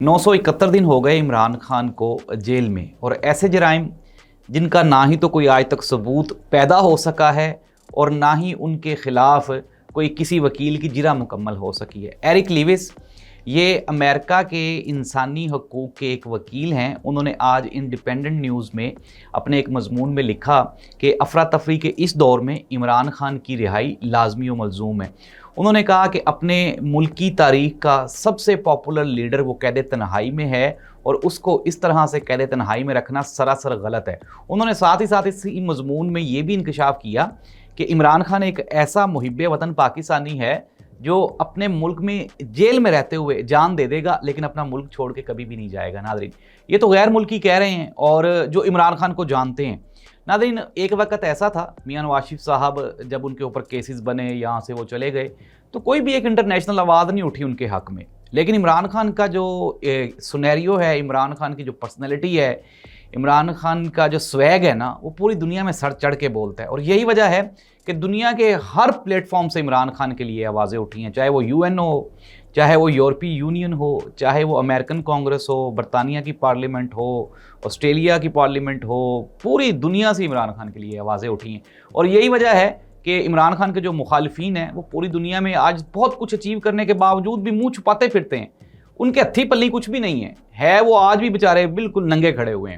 971 दिन हो गए इमरान खान को जेल में, और ऐसे जराइम जिनका ना ही तो कोई आज तक सबूत पैदा हो सका है और ना ही उनके खिलाफ कोई किसी वकील की जिरा मुकम्मल हो सकी है। एरिक लीविस ये अमेरिका के इंसानी हकूक़ के एक वकील हैं। उन्होंने आज इंडिपेंडेंट न्यूज़ में अपने एक मजमून में लिखा कि अफरा तफरी के इस दौर में इमरान खान की रिहाई लाजमी व मलजूम है। उन्होंने कहा कि अपने मुल्क की तारीख़ का सबसे पॉपुलर लीडर वो कैद तन्हाई में है और उसको इस तरह से कैद तन्हाई में रखना सरासर गलत है। उन्होंने साथ ही साथ इसी मजमून में ये भी इंकशाफ किया कि इमरान खान एक ऐसा मुहिब्बे वतन पाकिस्तानी है जो अपने मुल्क में जेल में रहते हुए जान दे देगा लेकिन अपना मुल्क छोड़ के कभी भी नहीं जाएगा। नादरीन, ये तो गैर मुल्की कह रहे हैं और जो इमरान खान को जानते हैं। नादरीन, एक वक्त ऐसा था, मियां नवाज शरीफ साहब जब उनके ऊपर केसेस बने, यहाँ से वो चले गए, तो कोई भी एक इंटरनेशनल आवाज़ नहीं उठी उनके हक़ में। लेकिन इमरान खान का जो सिनेरियो है, इमरान खान की जो पर्सनैलिटी है, इमरान खान का जो स्वैग है ना, वो पूरी दुनिया में सर चढ़ के बोलता है। और यही वजह है कि दुनिया के हर प्लेटफॉर्म से इमरान खान के लिए आवाज़ें उठी हैं, चाहे वो UN हो, चाहे वो यूरोपीय यूनियन हो, चाहे वो अमेरिकन कांग्रेस हो, बरतानिया की पार्लियामेंट हो, ऑस्ट्रेलिया की पार्लियामेंट हो, पूरी दुनिया से इमरान खान के लिए आवाज़ें उठी हैं। और यही वजह है कि इमरान खान के जो मुखालिफिन हैं वो पूरी दुनिया में आज बहुत कुछ अचीव करने के बावजूद भी मुंह छुपाते फिरते हैं। उनके हत्थी पल्ली कुछ भी नहीं है वो आज भी बेचारे बिल्कुल नंगे खड़े हुए हैं।